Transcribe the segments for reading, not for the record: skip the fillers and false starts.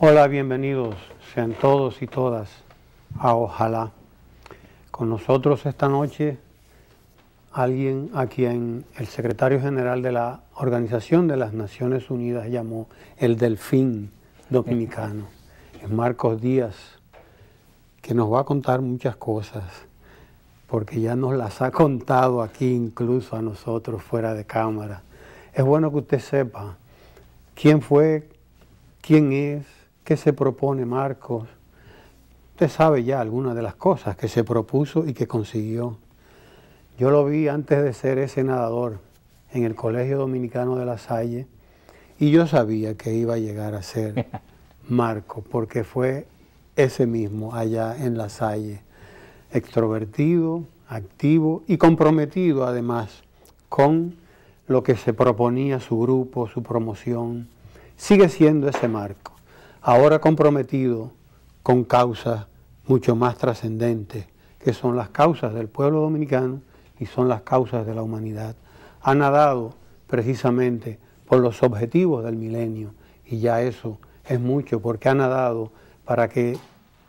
Hola, bienvenidos sean todos y todas a Ojalá. Con nosotros esta noche alguien a quien el secretario general de la Organización de las Naciones Unidas llamó el delfín dominicano. Es Marcos Díaz, que nos va a contar muchas cosas, porque ya nos las ha contado aquí incluso a nosotros fuera de cámara. Es bueno que usted sepa quién fue, quién es, qué se propone Marcos. Usted sabe ya algunas de las cosas que se propuso y que consiguió. Yo lo vi antes de ser ese nadador en el Colegio Dominicano de La Salle y yo sabía que iba a llegar a ser Marcos, porque fue ese mismo allá en La Salle, extrovertido, activo y comprometido además con lo que se proponía su grupo, su promoción. Sigue siendo ese Marcos, ahora comprometido con causas mucho más trascendentes, que son las causas del pueblo dominicano y son las causas de la humanidad. Ha nadado precisamente por los objetivos del milenio, y ya eso es mucho, porque ha nadado para que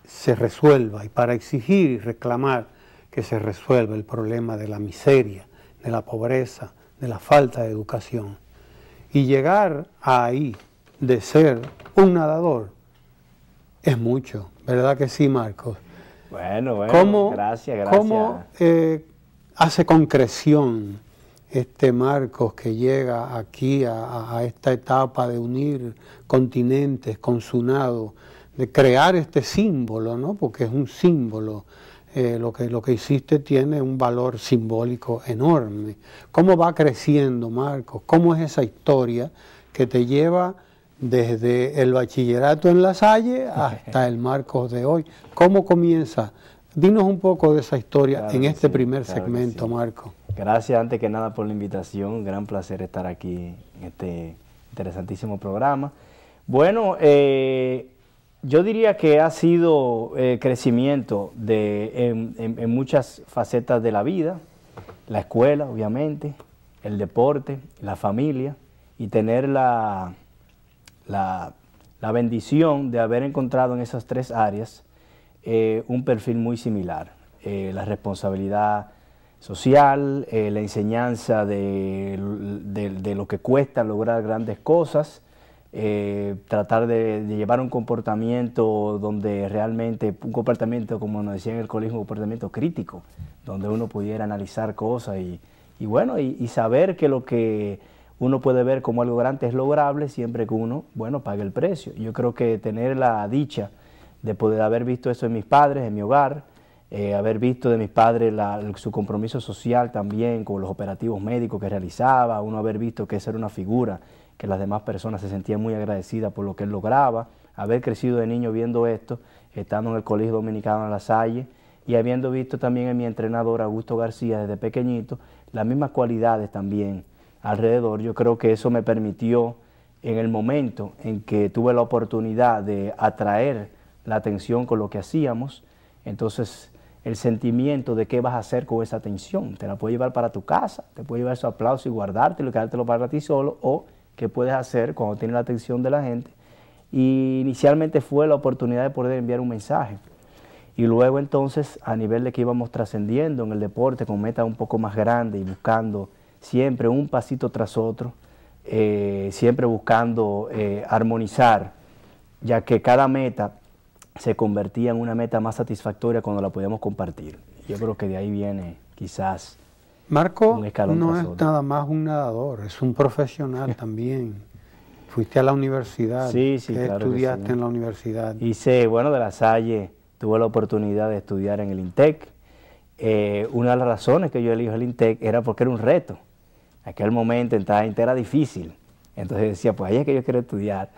se resuelva y para exigir y reclamar que se resuelva el problema de la miseria, de la pobreza, de la falta de educación. Y llegar ahí de ser un nadador es mucho, ¿verdad que sí, Marcos? Bueno, gracias. ¿Cómo hace concreción este Marcos que llega aquí a esta etapa de unir continentes con su nado, de crear este símbolo, ¿no? Porque es un símbolo, lo que hiciste tiene un valor simbólico enorme. ¿Cómo va creciendo, Marcos? ¿Cómo es esa historia que te lleva desde el bachillerato en La Salle hasta el Marcos de hoy? ¿Cómo comienza? Dinos un poco de esa historia, claro, en este primer segmento, sí. Marcos. Gracias antes que nada por la invitación, un gran placer estar aquí en este interesantísimo programa. Bueno, yo diría que ha sido crecimiento en muchas facetas de la vida, la escuela obviamente, el deporte, la familia, y tener la bendición de haber encontrado en esas tres áreas un perfil muy similar. La responsabilidad social, la enseñanza de lo que cuesta lograr grandes cosas, tratar de llevar un comportamiento donde realmente, un comportamiento, como nos decía en el colegio, un comportamiento crítico, donde uno pudiera analizar cosas y saber que lo que uno puede ver como algo grande es lograble siempre que uno, pague el precio. Yo creo que tener la dicha de poder haber visto eso en mis padres, en mi hogar, haber visto de mis padres su compromiso social también con los operativos médicos que realizaba, uno haber visto que esa era una figura que las demás personas se sentían muy agradecidas por lo que él lograba, haber crecido de niño viendo esto, estando en el Colegio Dominicano de La Salle y habiendo visto también en mi entrenador Augusto García desde pequeñito las mismas cualidades también alrededor. Yo creo que eso me permitió, en el momento en que tuve la oportunidad de atraer la atención con lo que hacíamos, entonces el sentimiento de qué vas a hacer con esa atención, te la puedes llevar para tu casa, te puedes llevar su aplauso y guardártelo y quedártelo para ti solo, o qué puedes hacer cuando tienes la atención de la gente. Y inicialmente fue la oportunidad de poder enviar un mensaje, y luego entonces a nivel de que íbamos trascendiendo en el deporte con metas un poco más grandes y buscando siempre un pasito tras otro, siempre buscando armonizar, ya que cada meta se convertía en una meta más satisfactoria cuando la podíamos compartir. Yo creo que de ahí viene quizás Marco un escalón no tras es otro. nada más un nadador, es un profesional también. Fuiste a la universidad, sí, ¿qué claro estudiaste que sí. en la universidad? Hice, de La Salle, tuve la oportunidad de estudiar en el INTEC. Una de las razones que yo elijo el INTEC era porque era un reto. En aquel momento entrar en era difícil. Entonces decía, pues ahí es que yo quiero estudiar.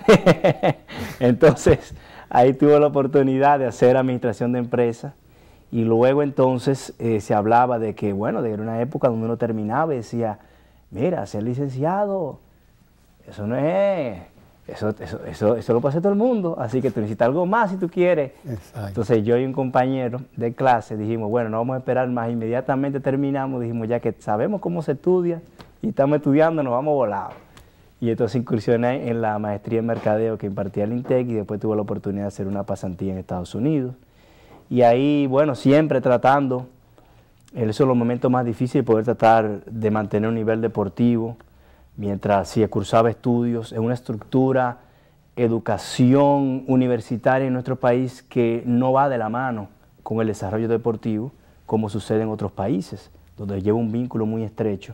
Entonces, ahí tuve la oportunidad de hacer administración de empresas y luego entonces se hablaba de que, de una época donde uno terminaba y decía, mira, ser licenciado, eso no es, eso lo puede hacer todo el mundo, así que tú necesitas algo más si tú quieres. Exacto. Entonces yo y un compañero de clase dijimos, no vamos a esperar más, inmediatamente terminamos, dijimos ya que sabemos cómo se estudia y estamos estudiando, nos vamos volados. Y entonces incursioné en la maestría en mercadeo que impartía el INTEC y después tuve la oportunidad de hacer una pasantía en Estados Unidos. Y ahí, bueno, siempre tratando, esos son los momentos más difíciles, poder tratar de mantener un nivel deportivo, mientras sí cursaba estudios en una estructura, educación universitaria en nuestro país que no va de la mano con el desarrollo deportivo, como sucede en otros países, donde lleva un vínculo muy estrecho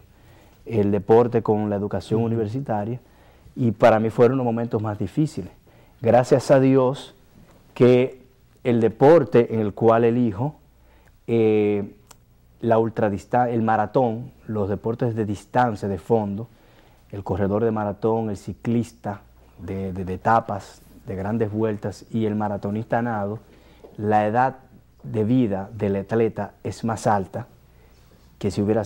el deporte con la educación universitaria, y para mí fueron los momentos más difíciles. Gracias a Dios que el deporte en el cual elijo, el maratón, los deportes de distancia, de fondo, el corredor de maratón, el ciclista de etapas, de grandes vueltas, y el maratonista nado, la edad de vida del atleta es más alta que si hubiera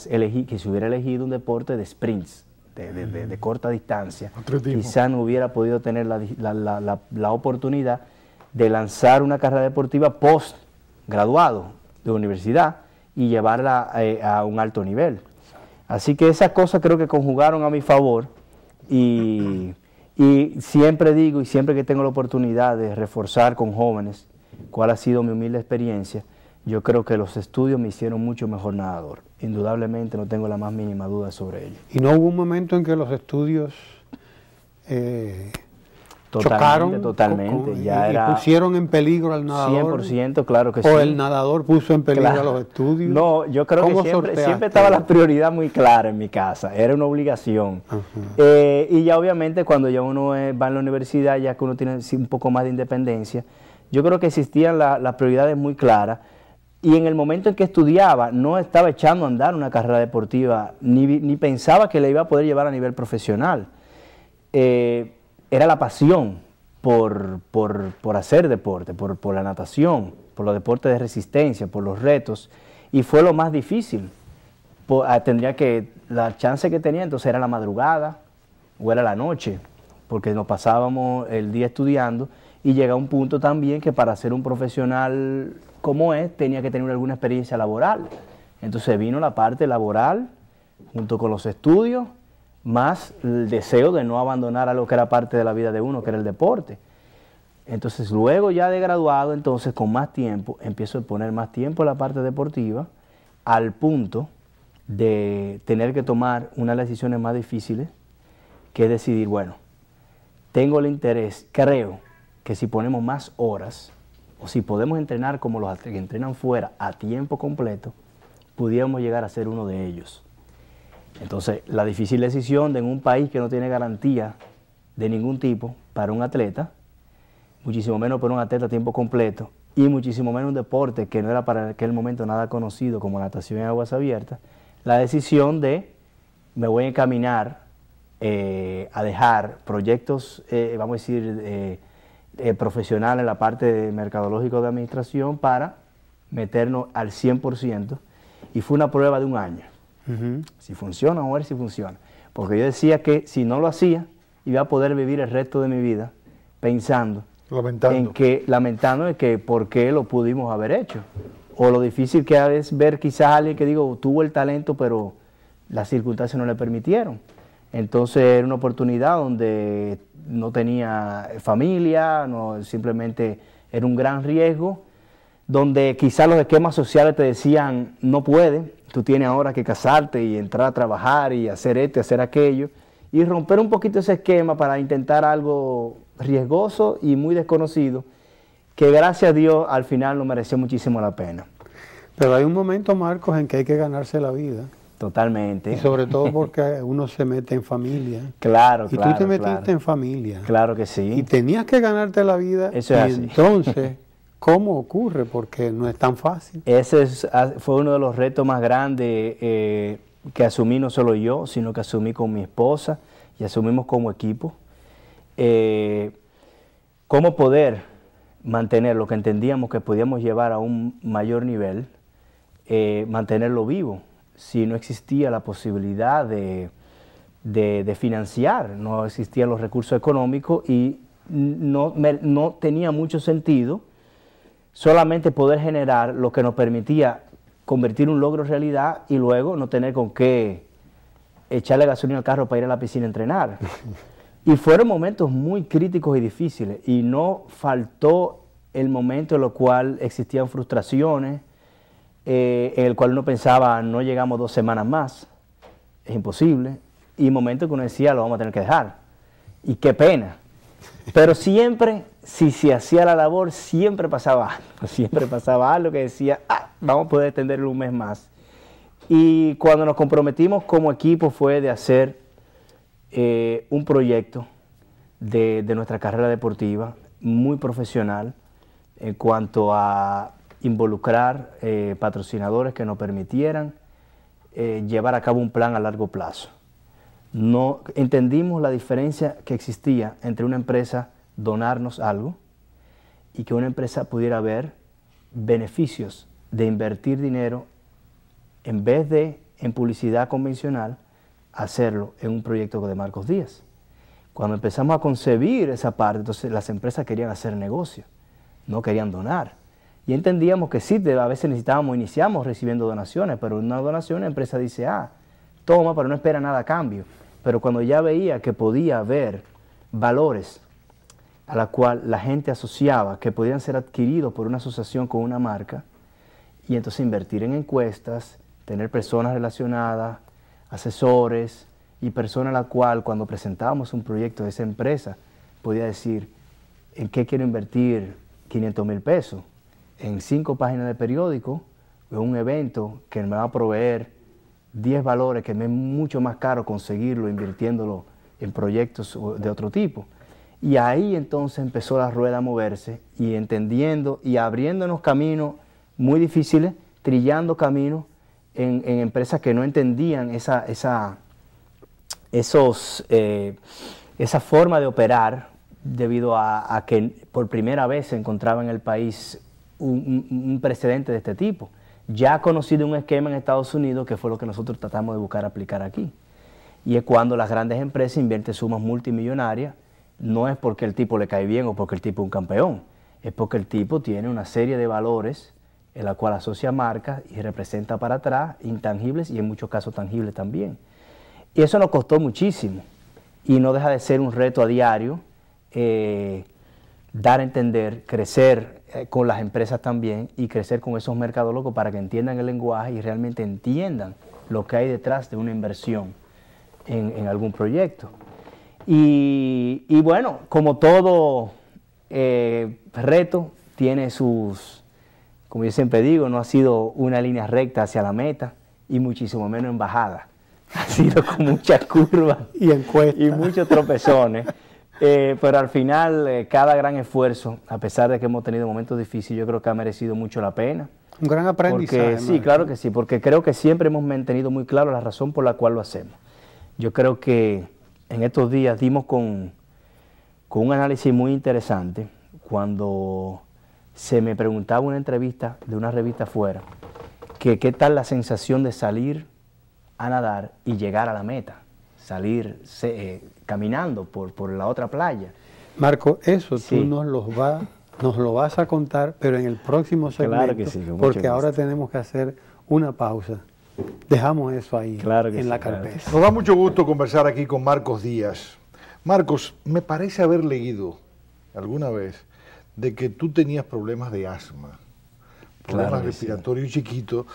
elegido un deporte de sprints, de corta distancia. Quizá no hubiera podido tener la oportunidad de lanzar una carrera deportiva post-graduado de universidad y llevarla a un alto nivel. Así que esas cosas creo que conjugaron a mi favor, y siempre digo, y siempre que tengo la oportunidad de reforzar con jóvenes cuál ha sido mi humilde experiencia, yo creo que los estudios me hicieron mucho mejor nadador. Indudablemente, no tengo la más mínima duda sobre ello. ¿Y no hubo un momento en que los estudios chocaron? Totalmente. Y pusieron en peligro al nadador? 100%, claro que sí. ¿O el nadador puso en peligro a los estudios? No, yo creo que siempre estaba la prioridad muy clara en mi casa, era una obligación. Y ya obviamente cuando ya uno va en la universidad, ya que uno tiene un poco más de independencia, yo creo que existían las prioridades muy claras. Y en el momento en que estudiaba, no estaba echando a andar una carrera deportiva, ni pensaba que la iba a poder llevar a nivel profesional. Era la pasión por hacer deporte, por la natación, por los deportes de resistencia, por los retos, y fue lo más difícil. La chance que tenía entonces era la madrugada o era la noche, porque nos pasábamos el día estudiando, y llega un punto también que para ser un profesional como tenía que tener alguna experiencia laboral. Entonces vino la parte laboral junto con los estudios, más el deseo de no abandonar a lo que era parte de la vida de uno, que era el deporte. Entonces luego ya de graduado, entonces con más tiempo, empiezo a poner más tiempo en la parte deportiva, al punto de tener que tomar una de las decisiones más difíciles, que es decidir, bueno, tengo el interés, creo que si ponemos más horas, o si podemos entrenar como los que entrenan fuera a tiempo completo, pudiéramos llegar a ser uno de ellos. Entonces, la difícil decisión de en un país que no tiene garantía de ningún tipo para un atleta, muchísimo menos para un atleta a tiempo completo, y muchísimo menos un deporte que no era para aquel momento nada conocido como natación en aguas abiertas, la decisión de me voy a encaminar a dejar proyectos, vamos a decir, profesional en la parte de mercadológico de administración para meternos al 100%, y fue una prueba de un año. Si funciona, vamos a ver si funciona, porque yo decía que si no lo hacía iba a poder vivir el resto de mi vida pensando, lamentando de que por qué lo pudimos haber hecho, o lo difícil que es ver quizás a alguien que digo tuvo el talento pero las circunstancias no le permitieron. Entonces era una oportunidad donde no tenía familia, simplemente era un gran riesgo, donde quizás los esquemas sociales te decían, no puedes, tú tienes ahora que casarte y entrar a trabajar y hacer esto y hacer aquello, y romper un poquito ese esquema para intentar algo riesgoso y muy desconocido, que gracias a Dios al final nos mereció muchísimo la pena. Pero hay un momento, Marcos, en que hay que ganarse la vida. Totalmente. Y sobre todo porque uno se mete en familia. Claro, y tú te metiste en familia. Claro que sí. Y tenías que ganarte la vida. Eso es así. Entonces, ¿cómo ocurre? Porque no es tan fácil. Ese fue uno de los retos más grandes que asumí no solo yo, sino que asumí con mi esposa y asumimos como equipo. ¿Cómo poder mantener lo que entendíamos que podíamos llevar a un mayor nivel, mantenerlo vivo? Si no existía la posibilidad de financiar, no existían los recursos económicos y no tenía mucho sentido solamente poder generar lo que nos permitía convertir un logro en realidad y luego no tener con qué echarle gasolina al carro para ir a la piscina a entrenar. Y fueron momentos muy críticos y difíciles, y no faltó el momento en el cual existían frustraciones, en el cual uno pensaba, no llegamos 2 semanas más, es imposible, y momentos que uno decía, lo vamos a tener que dejar, y qué pena. Pero siempre, si se hacía la labor, siempre pasaba algo que decía, vamos a poder extenderlo un mes más. Y cuando nos comprometimos como equipo fue de hacer un proyecto de nuestra carrera deportiva muy profesional en cuanto a involucrar patrocinadores que nos permitieran llevar a cabo un plan a largo plazo. No entendimos la diferencia que existía entre una empresa donarnos algo y que una empresa pudiera ver beneficios de invertir dinero en vez de en publicidad convencional, hacerlo en un proyecto de Marcos Díaz. Cuando empezamos a concebir esa parte, entonces las empresas querían hacer negocio, no querían donar. Y entendíamos que sí, a veces iniciamos recibiendo donaciones, pero una donación la empresa dice, toma, pero no espera nada a cambio. Pero cuando ya veía que podía haber valores a la cual la gente asociaba, que podían ser adquiridos por una asociación con una marca, y entonces invertir en encuestas, tener personas relacionadas, asesores y personas a la cual cuando presentábamos un proyecto de esa empresa, podía decir, ¿en qué quiero invertir 500,000 pesos? En 5 páginas de periódico, en un evento que me va a proveer 10 valores que me es mucho más caro conseguirlo invirtiéndolo en proyectos de otro tipo. Y ahí entonces empezó la rueda a moverse y entendiendo y abriéndonos caminos muy difíciles, trillando caminos en empresas que no entendían esa forma de operar debido a que por primera vez se encontraba en el país un precedente de este tipo. Ya conocido un esquema en Estados Unidos que fue lo que nosotros tratamos de buscar aplicar aquí. Y es cuando las grandes empresas invierten sumas multimillonarias, no es porque el tipo le cae bien o porque el tipo es un campeón, es porque el tipo tiene una serie de valores en la cual asocia marcas y representa para atrás intangibles y en muchos casos tangibles también. Y eso nos costó muchísimo y no deja de ser un reto a diario, dar a entender, crecer con las empresas también y crecer con esos mercadólogos para que entiendan el lenguaje y realmente entiendan lo que hay detrás de una inversión en algún proyecto. Y bueno, como todo reto tiene sus, como yo siempre digo, no ha sido una línea recta hacia la meta y muchísimo menos en bajada. Ha sido con muchas curvas y encuestas y muchos tropezones. Pero al final, cada gran esfuerzo, a pesar de que hemos tenido momentos difíciles, yo creo que ha merecido mucho la pena. Un gran aprendizaje. Sí, claro que sí, porque creo que siempre hemos mantenido muy claro la razón por la cual lo hacemos. Yo creo que en estos días dimos con un análisis muy interesante cuando se me preguntaba en una entrevista de una revista afuera que qué tal la sensación de salir a nadar y llegar a la meta, salir caminando por la otra playa. Marco, eso Sí. tú nos lo vas a contar, pero en el próximo segmento, Claro que sí, con mucho porque gusto. ahora tenemos que hacer una pausa. Dejamos eso ahí Claro que en sí, la claro que carpeta. sí. Nos da mucho gusto conversar aquí con Marcos Díaz. Marcos, me parece haber leído alguna vez de que tú tenías problemas de asma, problemas Claro que sí. respiratorios chiquitos,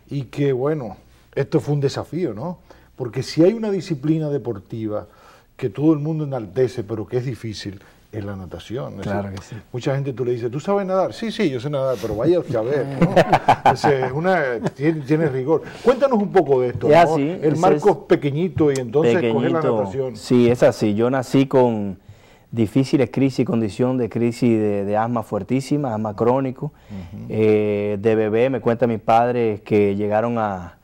y que bueno, esto fue un desafío, ¿no? Porque si hay una disciplina deportiva que todo el mundo enaltece, pero que es difícil, es la natación. Claro que sí. Mucha gente tú le dices, ¿tú sabes nadar? Sí, yo sé nadar, pero vaya usted a ver, ¿no? Tiene rigor. Cuéntanos un poco de esto, Es ¿no? así, El ese Marcos es pequeñito y entonces coger la natación. Sí, es así. Yo nací con difíciles condición de crisis de asma fuertísima, asma crónico. De bebé, me cuenta mi padre que llegaron a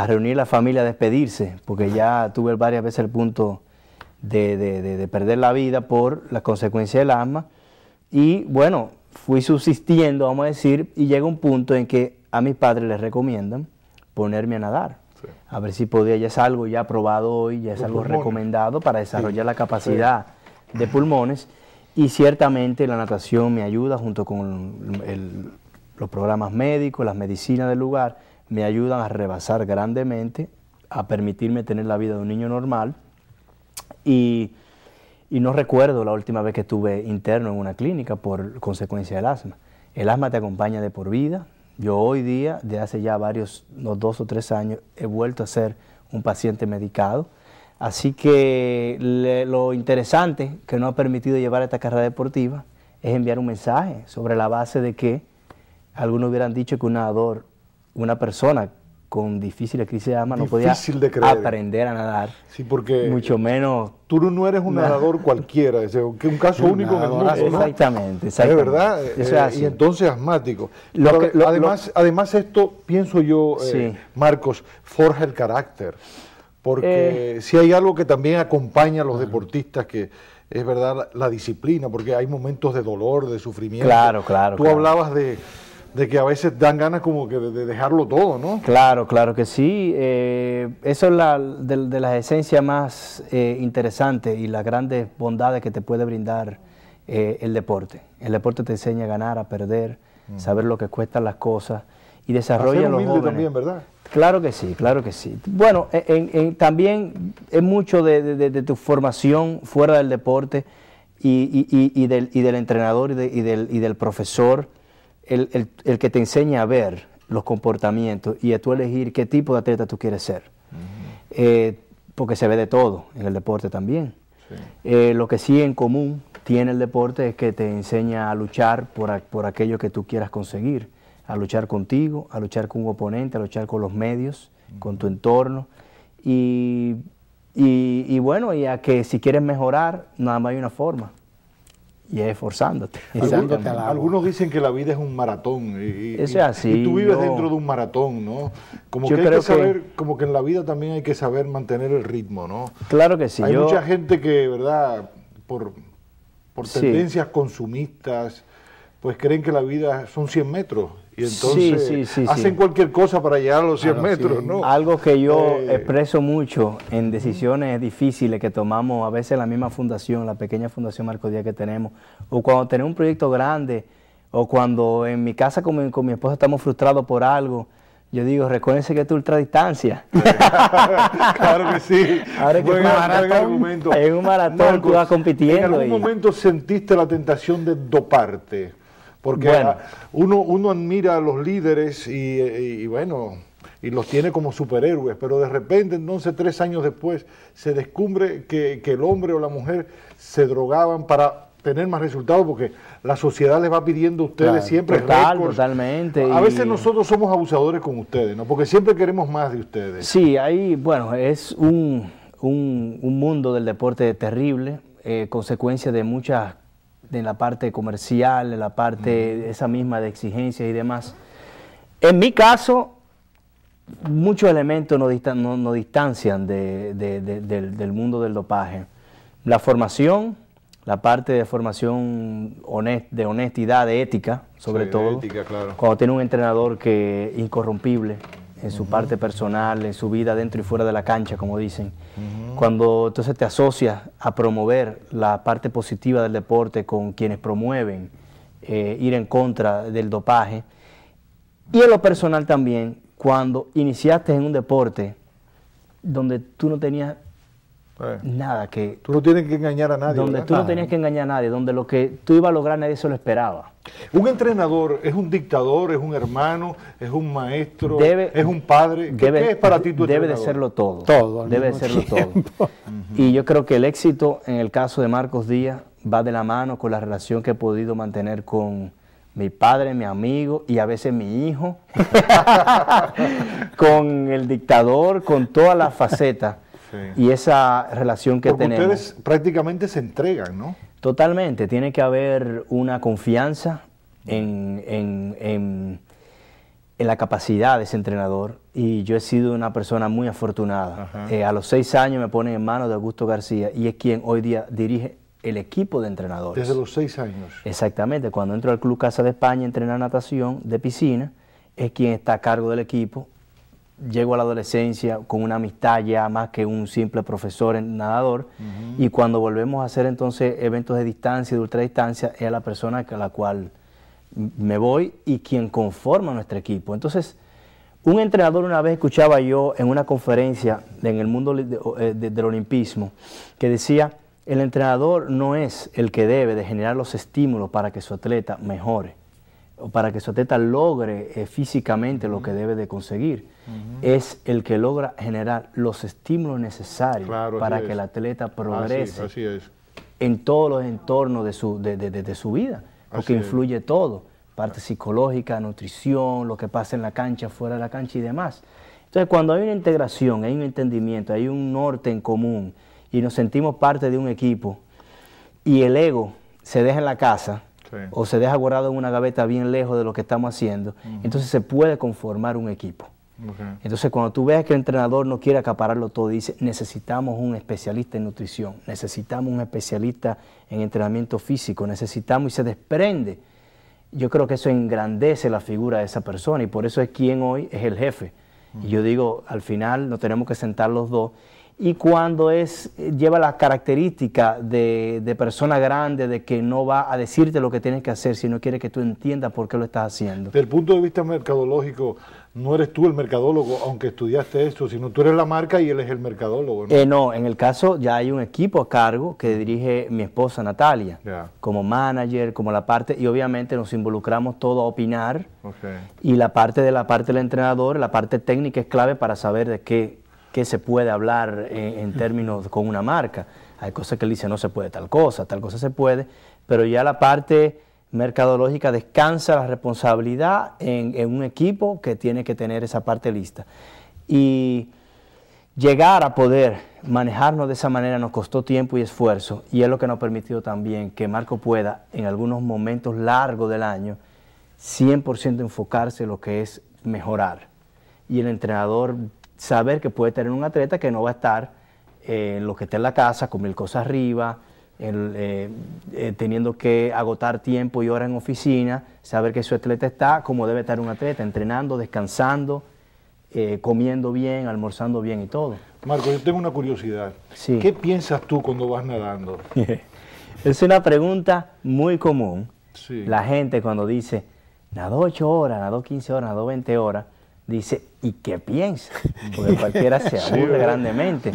reunir la familia a despedirse, porque ya tuve varias veces el punto de perder la vida por las consecuencias del asma. Y bueno, fui subsistiendo, vamos a decir, y llega un punto en que a mis padres les recomiendan ponerme a nadar. Sí. A ver si podía, ya es algo ya probado hoy, ya es Los algo pulmones. recomendado para desarrollar la capacidad de pulmones, y ciertamente la natación me ayuda junto con los programas médicos, las medicinas del lugar, me ayudan a rebasar grandemente, a permitirme tener la vida de un niño normal. Y y no recuerdo la última vez que estuve interno en una clínica por consecuencia del asma. El asma te acompaña de por vida. Yo hoy día, de hace ya unos 2 o 3 años, he vuelto a ser un paciente medicado. Así que lo interesante que nos ha permitido llevar esta carrera deportiva es enviar un mensaje sobre la base de que algunos hubieran dicho que un nadador, una persona con difíciles crisis de asma no podía aprender a nadar. Sí, porque mucho menos. Tú no eres un nadador cualquiera, es un caso único en el mundo, ¿no? Exactamente. Es verdad, y entonces asmático. Además esto, pienso yo, Marcos, forja el carácter. Porque si hay algo que también acompaña a los deportistas, que es verdad la disciplina, porque hay momentos de dolor, de sufrimiento. Claro. Tú hablabas de que a veces dan ganas como que de dejarlo todo, ¿no? Claro que sí. Eso es de las esencias más interesantes y las grandes bondades que te puede brindar el deporte. El deporte te enseña a ganar, a perder, saber lo que cuestan las cosas y desarrolla a los jóvenes. También, ¿verdad? Claro que sí. Bueno, también es mucho de tu formación fuera del deporte y del entrenador y del profesor, el que te enseña a ver los comportamientos y a tú elegir qué tipo de atleta tú quieres ser. Porque se ve de todo en el deporte también. Sí. Lo que sí en común tiene el deporte es que te enseña a luchar por aquello que tú quieras conseguir. A luchar contigo, a luchar con un oponente, a luchar con los medios, con tu entorno y bueno, y a que si quieres mejorar, nada más hay una forma y es esforzándote. Algunos dicen que la vida es un maratón eso es así, y tú vives dentro de un maratón, ¿no? Como que hay que saber, como que en la vida también hay que saber mantener el ritmo, ¿no? Claro que sí. Hay mucha gente que, ¿verdad? Por tendencias consumistas, pues creen que la vida son 100 metros. Y entonces hacen cualquier cosa para llegar a los 100 metros, ¿no? Algo que yo expreso mucho en decisiones difíciles que tomamos, a veces la misma fundación, la pequeña fundación Marcos Díaz que tenemos, o cuando tenemos un proyecto grande, o cuando en mi casa con mi esposa estamos frustrados por algo, yo digo, recuérdense que esto es ultradistancia. Claro que sí. Ahora que en un maratón Marcos, tú vas compitiendo. ¿En algún momento sentiste la tentación de doparte? Porque uno admira a los líderes y los tiene como superhéroes, pero de repente entonces 3 años después se descubre que el hombre o la mujer se drogaban para tener más resultados, porque la sociedad les va pidiendo a ustedes siempre récords. Totalmente. A veces nosotros somos abusadores con ustedes, ¿no? Porque siempre queremos más de ustedes. Sí, es un mundo del deporte terrible, consecuencia de muchas, de la parte comercial, de la parte esa misma de exigencias y demás. En mi caso, muchos elementos nos distancian del mundo del dopaje. La formación, la parte de formación de honestidad, de ética, sobre todo. Ética, claro. Cuando tiene un entrenador que es incorrompible en su parte personal, en su vida dentro y fuera de la cancha, como dicen. Cuando entonces te asocias a promover la parte positiva del deporte con quienes promueven ir en contra del dopaje. Y en lo personal también, cuando iniciaste en un deporte donde tú no tenías nada que... Tú no tienes que engañar a nadie. Donde ¿verdad? tú no tenías que engañar a nadie, donde lo que tú ibas a lograr nadie se lo esperaba. Un entrenador es un dictador, es un hermano, es un maestro, es un padre. ¿Qué es para ti tu entrenador? Debe de serlo todo. Debe de serlo todo. Y yo creo que el éxito en el caso de Marcos Díaz va de la mano con la relación que he podido mantener con mi padre, mi amigo y a veces mi hijo, con el dictador, con todas las facetas. Sí. Y esa relación que tenemos. Ustedes prácticamente se entregan, ¿no? Totalmente. Tiene que haber una confianza en la capacidad de ese entrenador. Y yo he sido una persona muy afortunada. A los 6 años me ponen en manos de Augusto García y es quien hoy día dirige el equipo de entrenadores. Desde los 6 años. Exactamente. Cuando entro al Club Casa de España a entrenar natación de piscina, es quien está a cargo del equipo. Llego a la adolescencia con una amistad ya más que un simple profesor nadador y cuando volvemos a hacer entonces eventos de distancia, de ultradistancia, es la persona a la cual me voy y quien conforma nuestro equipo. Entonces, un entrenador una vez escuchaba yo en una conferencia en el mundo del olimpismo que decía el entrenador no es el que debe de generar los estímulos para que su atleta mejore o para que su atleta logre físicamente lo que debe de conseguir. Es el que logra generar los estímulos necesarios para que el atleta progrese en todos los entornos de su vida, porque influye todo, parte psicológica, nutrición, lo que pasa en la cancha, fuera de la cancha y demás. Entonces, cuando hay una integración, hay un entendimiento, hay un norte en común y nos sentimos parte de un equipo y el ego se deja en la casa o se deja guardado en una gaveta bien lejos de lo que estamos haciendo, entonces se puede conformar un equipo. Entonces, cuando tú ves que el entrenador no quiere acapararlo todo, dice, necesitamos un especialista en nutrición, necesitamos un especialista en entrenamiento físico, necesitamos, y se desprende. Yo creo que eso engrandece la figura de esa persona y por eso es quien hoy es el jefe. Y yo digo, al final nos tenemos que sentar los dos. Y cuando lleva la característica de persona grande, de que no va a decirte lo que tienes que hacer, sino quiere que tú entiendas por qué lo estás haciendo. Desde el punto de vista mercadológico, no eres tú el mercadólogo, aunque estudiaste esto, sino tú eres la marca y él es el mercadólogo, ¿no? No, en el caso ya hay un equipo a cargo que dirige mi esposa Natalia, como manager, como la parte, y obviamente nos involucramos todos a opinar, y la parte del entrenador, la parte técnica es clave para saber de qué se puede hablar en términos con una marca. Hay cosas que él dice no se puede tal cosa se puede, pero ya la parte mercadológica descansa la responsabilidad en un equipo que tiene que tener esa parte lista. Y llegar a poder manejarnos de esa manera nos costó tiempo y esfuerzo, y es lo que nos ha permitido también que Marco pueda, en algunos momentos largos del año, 100% enfocarse en lo que es mejorar. Y el entrenador saber que puede tener un atleta que no va a estar en lo que está en la casa, con 1000 cosas arriba, teniendo que agotar tiempo y horas en oficina, saber que su atleta está como debe estar un atleta, entrenando, descansando, comiendo bien, almorzando bien y todo. Marco, yo tengo una curiosidad. Sí. ¿Qué piensas tú cuando vas nadando? Es una pregunta muy común. Sí. La gente cuando dice, nadó 8 horas, nadó 15 horas, nadó 20 horas, dice, ¿y qué piensa? Porque cualquiera se aburre grandemente.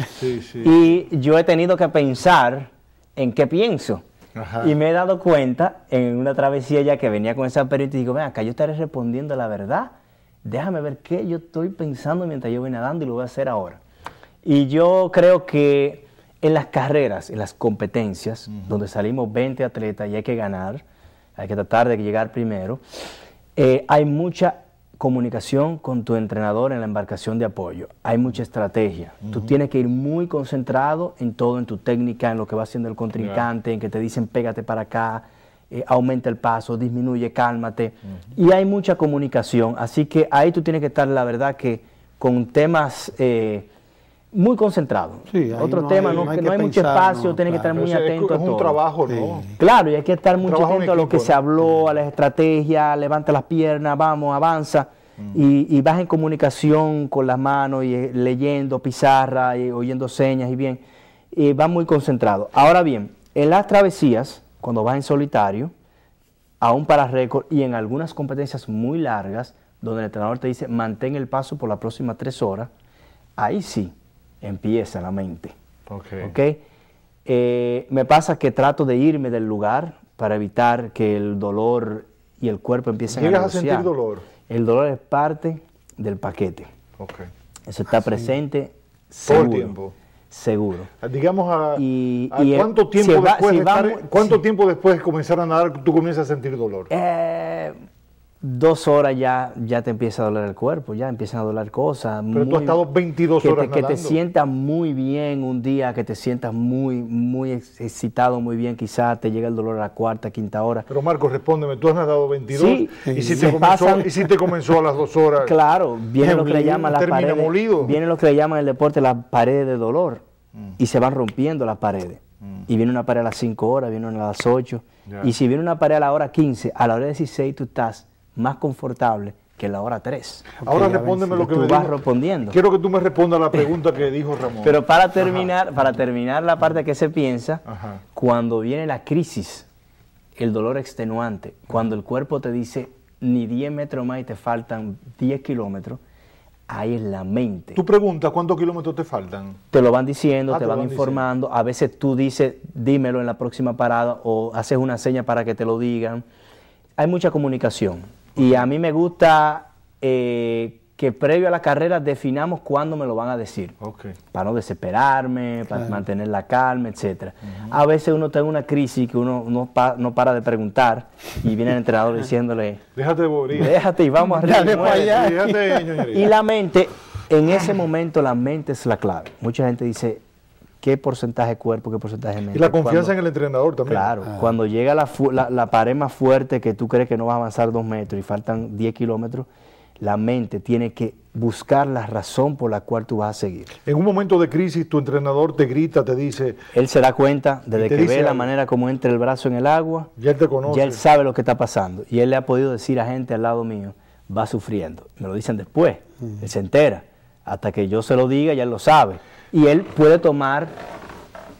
Y yo he tenido que pensar en qué pienso. Y me he dado cuenta en una travesía ya que venía con esa periodista y digo, ven acá, yo estaré respondiendo la verdad. Déjame ver qué yo estoy pensando mientras yo voy nadando y lo voy a hacer ahora. Y yo creo que en las carreras, en las competencias, donde salimos 20 atletas y hay que ganar, hay que tratar de llegar primero, hay mucha comunicación con tu entrenador en la embarcación de apoyo. Hay mucha estrategia. Tú tienes que ir muy concentrado en todo, en tu técnica, en lo que va haciendo el contrincante, en que te dicen pégate para acá, aumenta el paso, disminuye, cálmate. Y hay mucha comunicación, así que ahí tú tienes que estar, la verdad, que con temas muy concentrados. Sí, otro tema, no hay mucho espacio, tienes que estar muy atento a todo. Es un trabajo, ¿no? Claro, y hay que estar muy atento a lo que se habló, a las estrategias, levanta las piernas, vamos, avanza. Y vas en comunicación con las manos, y leyendo pizarra, y oyendo señas, y bien, y vas muy concentrado. Ahora bien, en las travesías, cuando vas en solitario, aún para récord, y en algunas competencias muy largas, donde el entrenador te dice, mantén el paso por las próximas 3 horas, ahí sí empieza la mente. Me pasa que trato de irme del lugar para evitar que el dolor y el cuerpo empiecen a negociar. ¿Llegas a sentir dolor? El dolor es parte del paquete. Eso está presente todo el tiempo. Seguro. Digamos, ¿cuánto tiempo ¿cuánto tiempo después de comenzar a nadar tú comienzas a sentir dolor? 2 horas ya te empieza a doler el cuerpo, ya empiezan a doler cosas. Pero tú has estado 22 horas nadando. Que te sientas muy bien un día, que te sientas muy excitado, muy bien, quizás te llega el dolor a la 4ª, 5ª hora. Pero Marcos, respóndeme, tú has nadado 22 sí, y si te comenzó a las 2 horas. Claro, viene lo que le llaman las paredes. Molido. Viene lo que le llaman en el deporte las paredes de dolor y se van rompiendo las paredes. Y viene una pared a las 5 horas, viene una a las 8. Y si viene una pared a la hora 15, a la hora 16 tú estás más confortable que la hora 3. Ahora respóndeme lo que me vas respondiendo. Quiero que tú me respondas la pregunta que dijo Ramón. Pero para terminar la parte que se piensa, cuando viene la crisis, el dolor extenuante, cuando el cuerpo te dice ni 10 metros más y te faltan 10 kilómetros, ahí es la mente. Tú preguntas cuántos kilómetros te faltan. Te lo van diciendo, te lo van informando. Diciendo. A veces tú dices, dímelo en la próxima parada o haces una seña para que te lo digan. Hay mucha comunicación. Y a mí me gusta que previo a la carrera definamos cuándo me lo van a decir. Para no desesperarme, para mantener la calma, etc. A veces uno tiene una crisis que uno no para de preguntar y viene el entrenador diciéndole, déjate morir. Déjate y vamos arriba. Déjate, y la mente, en ese momento la mente es la clave. Mucha gente dice, ¿qué porcentaje cuerpo, qué porcentaje mente? Y la confianza en el entrenador también. Claro, cuando llega la pared más fuerte que tú crees que no vas a avanzar 2 metros y faltan 10 kilómetros, la mente tiene que buscar la razón por la cual tú vas a seguir. En un momento de crisis, tu entrenador te grita, te dice... Él se da cuenta, desde que ve la manera como entra el brazo en el agua, ya él te conoce. Ya él sabe lo que está pasando. Y él le ha podido decir a gente al lado mío, va sufriendo. Me lo dicen después, él se entera. Hasta que yo se lo diga, ya él lo sabe. Y él puede tomar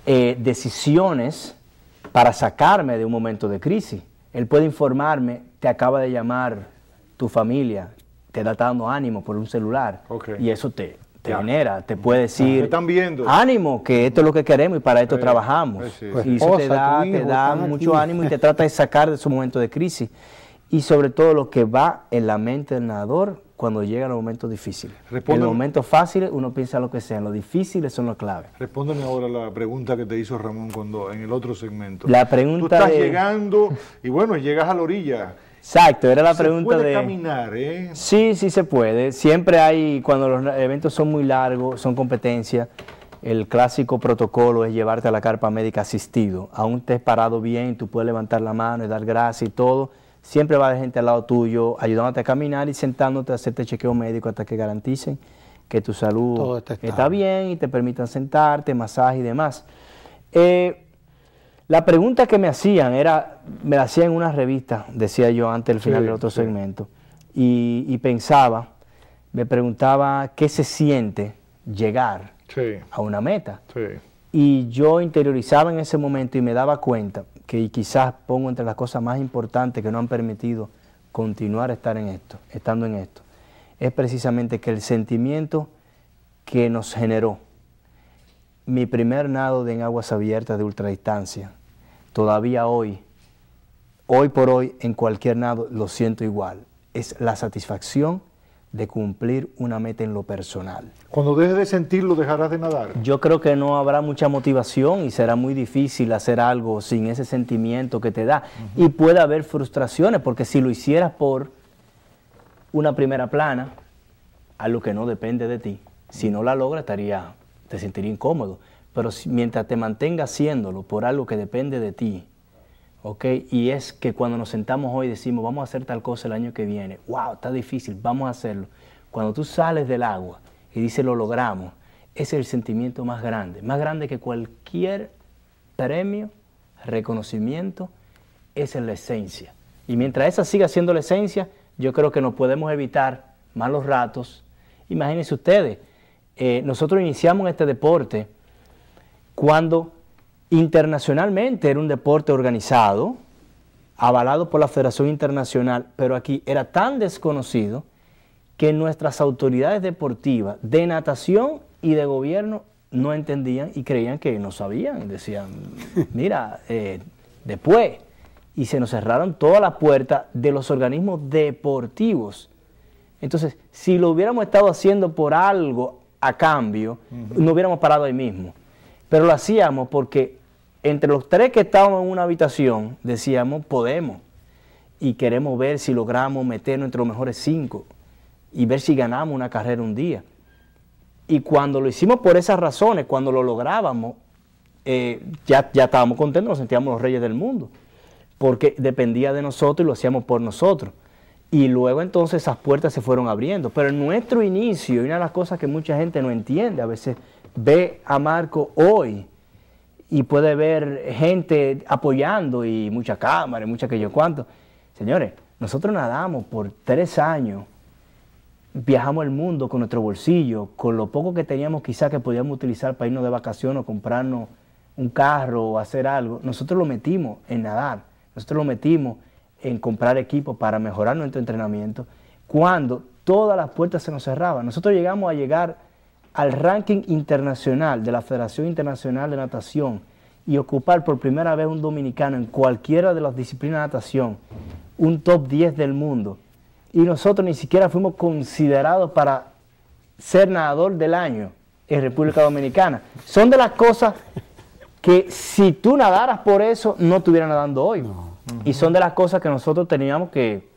decisiones para sacarme de un momento de crisis. Él puede informarme, te acaba de llamar tu familia, te está dando ánimo por un celular, y eso te genera, te puede decir, están viendo. Ánimo, que esto es lo que queremos y para esto trabajamos. Y eso te da mucho ánimo y te trata de sacar de su momento de crisis. Y sobre todo lo que va en la mente del nadador cuando llegan los momentos difíciles. En los momentos fáciles uno piensa lo que sea, en los difíciles son los claves. Respóndeme ahora la pregunta que te hizo Ramón cuando en el otro segmento. La pregunta tú estás llegando y bueno, llegas a la orilla. Exacto, era la pregunta de... ¿Se puede caminar, Sí, sí se puede. Siempre hay, cuando los eventos son muy largos, son competencias, el clásico protocolo es llevarte a la carpa médica asistido. Aún estés parado bien, tú puedes levantar la mano y dar gracias y todo. Siempre va a haber gente al lado tuyo, ayudándote a caminar y sentándote a hacerte chequeo médico hasta que garanticen que tu salud está bien y te permitan sentarte, masaje y demás. La pregunta que me hacían me la hacían en una revista, decía yo antes del final del otro segmento, y me preguntaba qué se siente llegar a una meta. Y yo interiorizaba en ese momento y me daba cuenta que quizás pongo entre las cosas más importantes que nos han permitido continuar estando en esto, es precisamente que el sentimiento que nos generó mi primer nado en aguas abiertas de ultradistancia, todavía hoy por hoy, en cualquier nado lo siento igual. Es la satisfacción de cumplir una meta en lo personal. Cuando dejes de sentirlo, dejarás de nadar. Yo creo que no habrá mucha motivación y será muy difícil hacer algo sin ese sentimiento que te da. Y puede haber frustraciones, porque si lo hicieras por una primera plana, algo que no depende de ti, si no la logras te sentiría incómodo. Pero mientras te mantengas haciéndolo por algo que depende de ti, y es que cuando nos sentamos hoy decimos, vamos a hacer tal cosa el año que viene, wow, está difícil, vamos a hacerlo. Cuando tú sales del agua y dices, lo logramos, ese es el sentimiento más grande que cualquier premio, reconocimiento, esa es la esencia. Y mientras esa siga siendo la esencia, yo creo que nos podemos evitar malos ratos. Imagínense ustedes, nosotros iniciamos este deporte cuando internacionalmente era un deporte organizado, avalado por la Federación Internacional, pero aquí era tan desconocido que nuestras autoridades deportivas de natación y de gobierno no entendían y creían que no sabían. Decían, mira, después, y se nos cerraron todas las puertas de los organismos deportivos. Entonces, si lo hubiéramos estado haciendo por algo a cambio, no hubiéramos parado ahí mismo. Pero lo hacíamos porque entre los 3 que estábamos en una habitación decíamos, podemos, y queremos ver si logramos meternos entre los mejores 5 y ver si ganamos una carrera un día. Y cuando lo hicimos por esas razones, cuando lo lográbamos, ya estábamos contentos, nos sentíamos los reyes del mundo, porque dependía de nosotros y lo hacíamos por nosotros. Y luego entonces esas puertas se fueron abriendo. Pero en nuestro inicio, y una de las cosas que mucha gente no entiende, a veces ve a Marco hoy y puede ver gente apoyando y mucha cámara y mucha que yo cuánto. Señores, nosotros nadamos por 3 años, viajamos el mundo con nuestro bolsillo, con lo poco que teníamos quizás que podíamos utilizar para irnos de vacaciones o comprarnos un carro o hacer algo. Nosotros lo metimos en nadar, nosotros lo metimos en comprar equipo para mejorar nuestro entrenamiento, cuando todas las puertas se nos cerraban. Nosotros llegamos a llegar al ranking internacional de la Federación Internacional de Natación y ocupar por primera vez un dominicano en cualquiera de las disciplinas de natación, un top 10 del mundo. Y nosotros ni siquiera fuimos considerados para ser nadador del año en República Dominicana. Son de las cosas que si tú nadaras por eso, no estuvieras nadando hoy. Y son de las cosas que nosotros teníamos que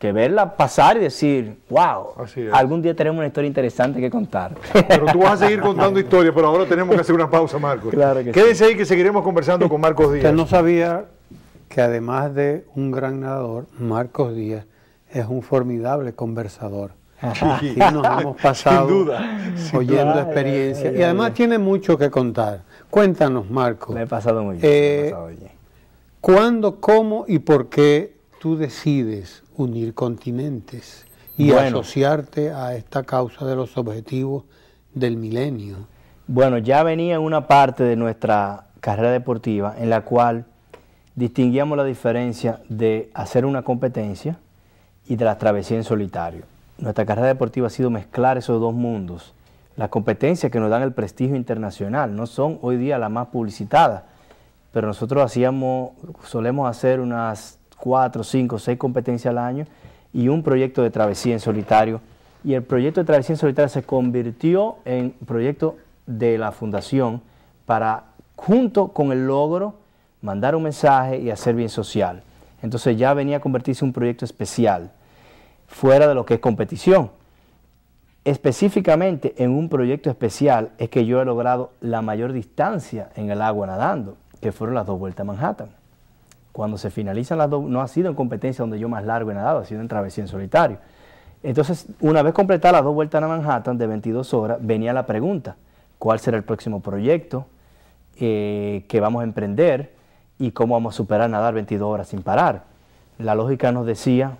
verla pasar y decir, wow, algún día tenemos una historia interesante que contar. Pero tú vas a seguir contando historias, pero ahora tenemos que hacer una pausa, Marcos. Claro que Quédense ahí que seguiremos conversando con Marcos Díaz. Usted no sabía que además de un gran nadador, Marcos Díaz es un formidable conversador. Aquí nos hemos pasado sin duda, oyendo experiencias y además tiene mucho que contar. Cuéntanos, Marcos. Me he pasado muy bien. ¿Cuándo, cómo y por qué tú decides unir continentes y asociarte a esta causa de los objetivos del milenio? Bueno, ya venía una parte de nuestra carrera deportiva en la cual distinguíamos la diferencia de hacer una competencia y de la travesía en solitario. Nuestra carrera deportiva ha sido mezclar esos dos mundos. Las competencias que nos dan el prestigio internacional no son hoy día las más publicitadas, pero nosotros solemos hacer unas 4, 5, 6 competencias al año y un proyecto de travesía en solitario. Y el proyecto de travesía en solitario se convirtió en proyecto de la fundación para, junto con el logro, mandar un mensaje y hacer bien social. Entonces ya venía a convertirse en un proyecto especial, fuera de lo que es competición. Específicamente en un proyecto especial es que yo he logrado la mayor distancia en el agua nadando, que fueron las 2 vueltas a Manhattan. Cuando se finalizan las 2, no ha sido en competencia donde yo más largo he nadado, ha sido en travesía en solitario. Entonces, una vez completadas las 2 vueltas a Manhattan de 22 horas, venía la pregunta, ¿cuál será el próximo proyecto que vamos a emprender y cómo vamos a superar nadar 22 horas sin parar? La lógica nos decía,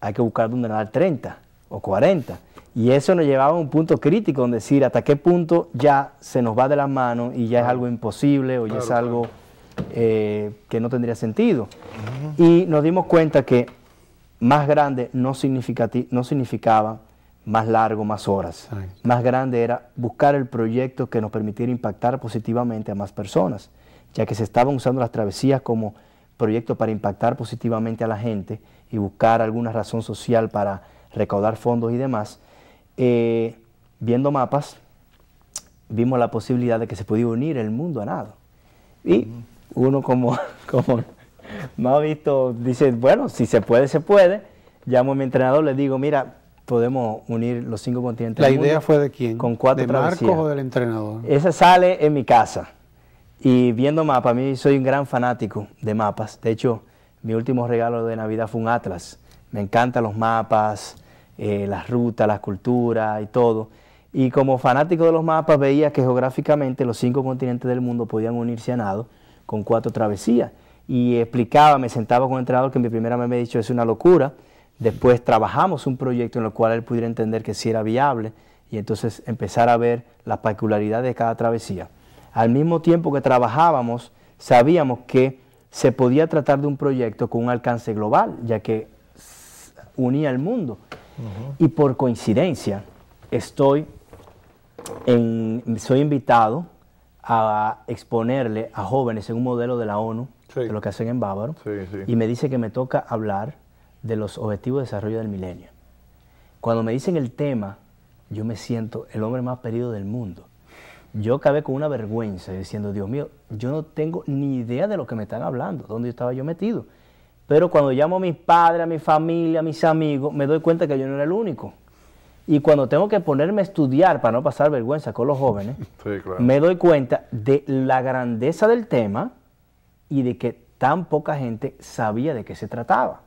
hay que buscar donde nadar 30 o 40. Y eso nos llevaba a un punto crítico, donde decir hasta qué punto ya se nos va de las manos y ya es algo imposible o ya es algo que no tendría sentido. Y nos dimos cuenta que más grande no significaba más largo, más horas. Más grande era buscar el proyecto que nos permitiera impactar positivamente a más personas, ya que se estaban usando las travesías como proyecto para impactar positivamente a la gente y buscar alguna razón social para recaudar fondos y demás. Viendo mapas, vimos la posibilidad de que se podía unir el mundo a nado. Y uno como me ha visto, dice, bueno, si se puede, se puede. Llamo a mi entrenador, le digo, mira, podemos unir los 5 continentes del mundo. ¿La idea fue de quién? Con 4 ¿De travesías. Marcos o del entrenador? Esa sale en mi casa. Y viendo mapas, a mí soy un gran fanático de mapas. De hecho, mi último regalo de Navidad fue un atlas. Me encantan los mapas, las rutas, las culturas y todo. Y como fanático de los mapas veía que geográficamente los 5 continentes del mundo podían unirse a nado con 4 travesías. Y explicaba, me sentaba con el entrenador que mi primera vez me ha dicho es una locura. Después trabajamos un proyecto en el cual él pudiera entender que sí era viable y entonces empezar a ver las particularidades de cada travesía. Al mismo tiempo que trabajábamos, sabíamos que se podía tratar de un proyecto con un alcance global, ya que unía el mundo. Y por coincidencia, soy invitado a exponerle a jóvenes en un modelo de la ONU, de lo que hacen en Bávaro, y me dice que me toca hablar de los objetivos de desarrollo del milenio. Cuando me dicen el tema, yo me siento el hombre más perdido del mundo. Yo acabé con una vergüenza diciendo, Dios mío, yo no tengo ni idea de lo que me están hablando, dónde estaba yo metido. Pero cuando llamo a mis padres, a mi familia, a mis amigos, me doy cuenta que yo no era el único. Y cuando tengo que ponerme a estudiar para no pasar vergüenza con los jóvenes, me doy cuenta de la grandeza del tema y de que tan poca gente sabía de qué se trataba.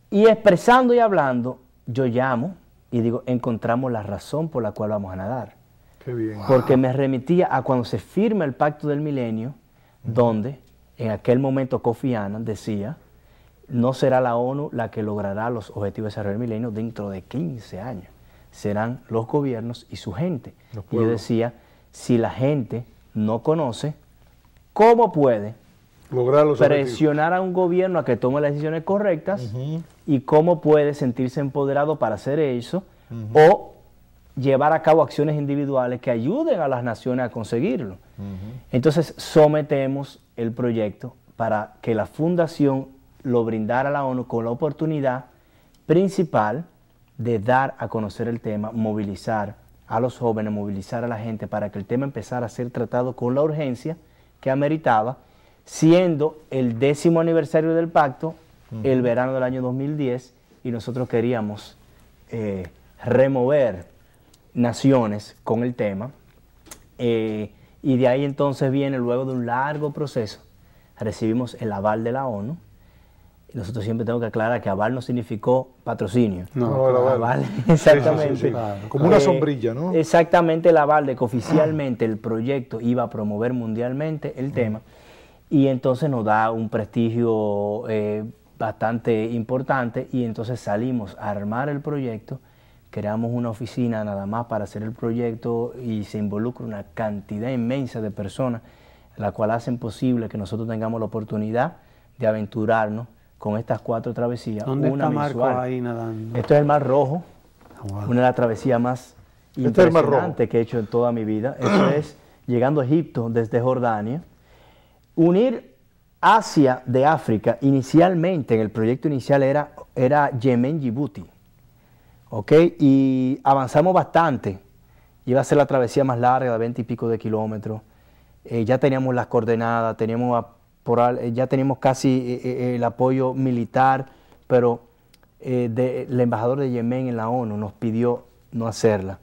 Y expresando y hablando, yo llamo y digo, encontramos la razón por la cual vamos a nadar. Qué bien. Porque me remitía a cuando se firma el Pacto del Milenio, donde en aquel momento Kofi Annan decía, no será la ONU la que logrará los objetivos de desarrollo del milenio dentro de 15 años. Serán los gobiernos y su gente. Y yo decía, si la gente no conoce, ¿cómo puede lograr los presionar a un gobierno a que tome las decisiones correctas y cómo puede sentirse empoderado para hacer eso o llevar a cabo acciones individuales que ayuden a las naciones a conseguirlo. Entonces sometemos el proyecto para que la fundación lo brindara a la ONU con la oportunidad principal de dar a conocer el tema, movilizar a los jóvenes, movilizar a la gente para que el tema empezara a ser tratado con la urgencia que ameritaba, siendo el 10º aniversario del pacto el verano del año 2010, y nosotros queríamos remover naciones con el tema, y de ahí entonces viene, luego de un largo proceso, recibimos el aval de la ONU. Nosotros siempre tenemos que aclarar que aval no significó patrocinio. No, el aval. Exactamente. Sí, claro. Como una sombrilla, ¿no? Exactamente, el aval de que oficialmente el proyecto iba a promover mundialmente el tema, y entonces nos da un prestigio bastante importante, y entonces salimos a armar el proyecto, creamos una oficina nada más para hacer el proyecto, y se involucra una cantidad inmensa de personas, la cual hacen posible que nosotros tengamos la oportunidad de aventurarnos con estas 4 travesías. ¿Dónde una está Marco mensual. ahí nadando? Esto es el Mar Rojo, Wow. una de las travesías más Este es el Mar Rojo. impresionantes que he hecho en toda mi vida. Eso es llegando a Egipto desde Jordania. Unir Asia de África, inicialmente, en el proyecto inicial era Yemen-Djibouti. ¿Ok? Y avanzamos bastante. Iba a ser la travesía más larga, de 20 y pico de kilómetros. Ya teníamos las coordenadas, ya teníamos casi el apoyo militar, pero el embajador de Yemen en la ONU nos pidió no hacerla.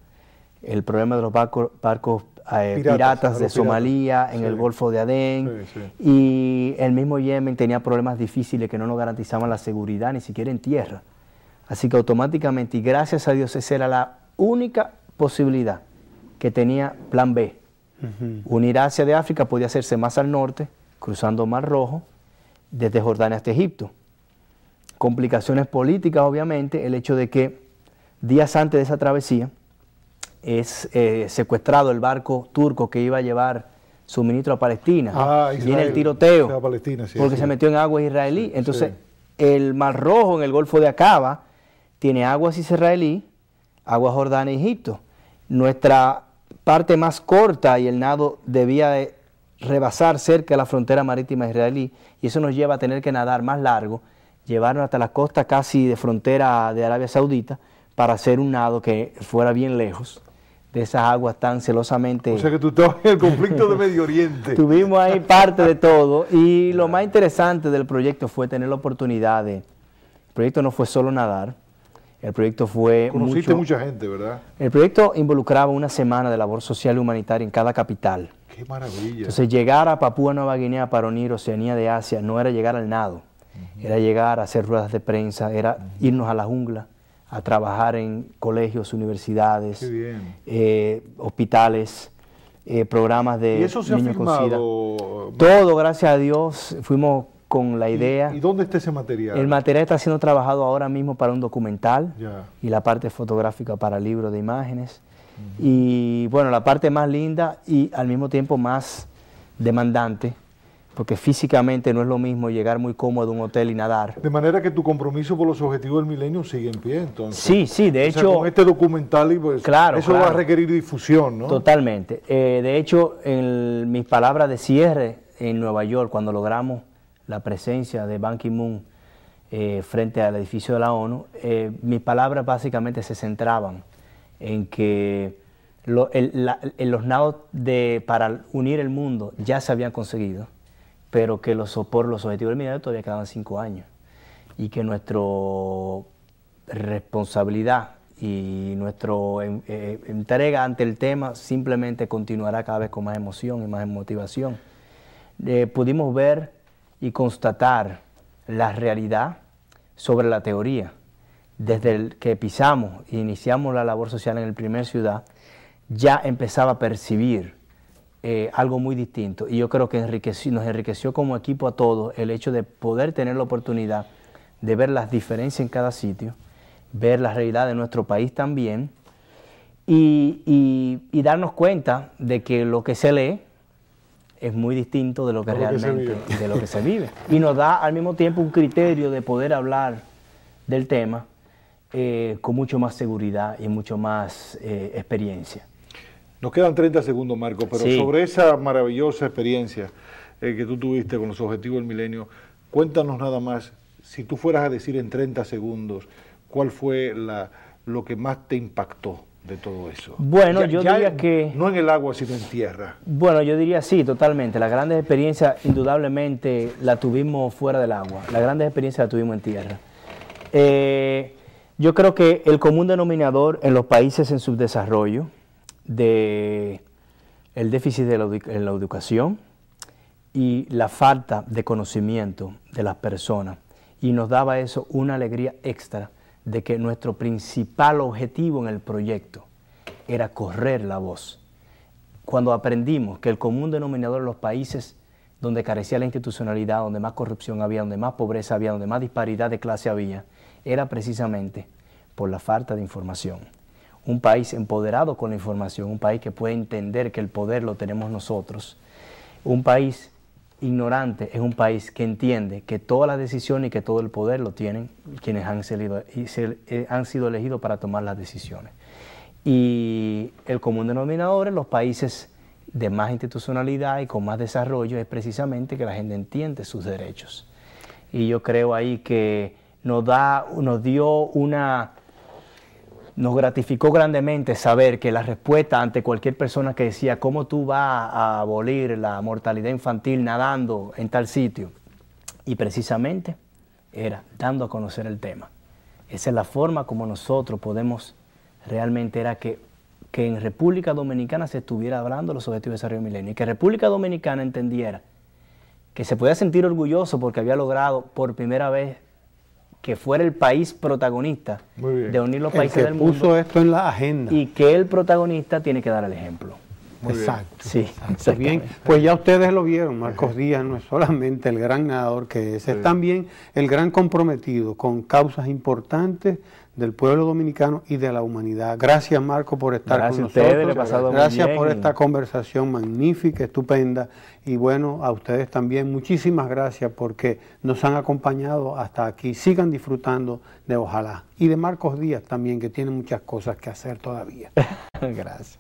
El problema de los barcos piratas de Somalia, en el Golfo de Adén, y el mismo Yemen tenía problemas difíciles que no nos garantizaban la seguridad ni siquiera en tierra. Así que automáticamente, y gracias a Dios, esa era la única posibilidad que tenía plan B. Unir Asia de África podía hacerse más al norte, cruzando Mar Rojo, desde Jordania hasta Egipto. Complicaciones políticas, obviamente, el hecho de que días antes de esa travesía es secuestrado el barco turco que iba a llevar suministro a Palestina. Viene el tiroteo, porque se metió en aguas israelí. Entonces, el Mar Rojo en el Golfo de Aqaba tiene aguas israelí, aguas Jordania y Egipto. Nuestra parte más corta y el nado debía de rebasar cerca de la frontera marítima israelí, y eso nos lleva a tener que nadar más largo, llevarnos hasta la costa casi de frontera de Arabia Saudita para hacer un nado que fuera bien lejos de esas aguas tan celosamente. O sea que tú estabas en el conflicto de Medio Oriente. Tuvimos ahí parte de todo, y lo más interesante del proyecto fue tener la oportunidad de... El proyecto no fue solo nadar, el proyecto fue Conociste mucha gente, ¿verdad? El proyecto involucraba una semana de labor social y humanitaria en cada capital. ¡Qué maravilla! Entonces, llegar a Papúa Nueva Guinea para unir Oceanía de Asia no era llegar al nado, era llegar a hacer ruedas de prensa, era irnos a la jungla, a trabajar en colegios, universidades, hospitales, programas de ¿Y eso se ha niños con SIDA. filmado? Todo, gracias a Dios, fuimos con la idea. ¿Y dónde está ese material? El material está siendo trabajado ahora mismo para un documental, Ya. y la parte fotográfica para libros de imágenes. Y bueno, la parte más linda y al mismo tiempo más demandante, porque físicamente no es lo mismo llegar muy cómodo a un hotel y nadar. De manera que tu compromiso por los objetivos del milenio sigue en pie, entonces. Sí, de hecho... con este documental, y pues, claro, eso va a requerir difusión, ¿no? Totalmente. De hecho, en mis palabras de cierre en Nueva York, cuando logramos la presencia de Ban Ki-moon frente al edificio de la ONU, mis palabras básicamente se centraban en que los nados para unir el mundo ya se habían conseguido, pero que por los objetivos del milenio todavía quedaban 5 años, y que nuestra responsabilidad y nuestra entrega ante el tema simplemente continuará cada vez con más emoción y más motivación. Pudimos ver y constatar la realidad sobre la teoría. Desde el que pisamos e iniciamos la labor social en el primer ciudad, ya empezaba a percibir algo muy distinto, y yo creo que nos enriqueció como equipo a todos el hecho de poder tener la oportunidad de ver las diferencias en cada sitio, ver la realidad de nuestro país también, y darnos cuenta de que lo que se lee es muy distinto de lo que realmente de lo que se vive. Y nos da al mismo tiempo un criterio de poder hablar del tema con mucho más seguridad y mucho más experiencia. Nos quedan 30 segundos, Marco, pero sí, sobre esa maravillosa experiencia que tú tuviste con los Objetivos del Milenio, cuéntanos nada más, si tú fueras a decir en 30 segundos, ¿cuál fue lo que más te impactó de todo eso? Bueno, yo diría que... No en el agua, sino en tierra. Bueno, yo diría sí, totalmente. Las grandes experiencias, indudablemente, las tuvimos fuera del agua. Las grandes experiencias las tuvimos en tierra. Yo creo que el común denominador en los países en subdesarrollo, el déficit de la educación y la falta de conocimiento de las personas, y nos daba eso una alegría extra de que nuestro principal objetivo en el proyecto era correr la voz. Cuando aprendimos que el común denominador en los países donde carecía la institucionalidad, donde más corrupción había, donde más pobreza había, donde más disparidad de clase había, era precisamente por la falta de información. Un país empoderado con la información, un país que puede entender que el poder lo tenemos nosotros. Un país ignorante es un país que entiende que todas las decisiones y que todo el poder lo tienen quienes han sido elegidos para tomar las decisiones. Y el común denominador en los países de más institucionalidad y con más desarrollo es precisamente que la gente entiende sus derechos. Y yo creo ahí que nos gratificó grandemente saber que la respuesta ante cualquier persona que decía ¿cómo tú vas a abolir la mortalidad infantil nadando en tal sitio? Y precisamente era dando a conocer el tema. Esa es la forma como nosotros podemos realmente, era que en República Dominicana se estuviera hablando de los Objetivos de Desarrollo Milenio y que República Dominicana entendiera que se podía sentir orgulloso porque había logrado por primera vez que fuera el país protagonista de unir los países del mundo. Puso esto en la agenda. Y que el protagonista tiene que dar el ejemplo. Exacto. Sí, bien. Pues ya ustedes lo vieron, Marcos Díaz no es solamente el gran nadador que es también el gran comprometido con causas importantes del pueblo dominicano y de la humanidad. Gracias, Marco, por estar con nosotros. Gracias por esta conversación magnífica, estupenda. Y bueno, a ustedes también muchísimas gracias porque nos han acompañado hasta aquí. Sigan disfrutando de Ojalá. Y de Marcos Díaz también, que tiene muchas cosas que hacer todavía. Gracias.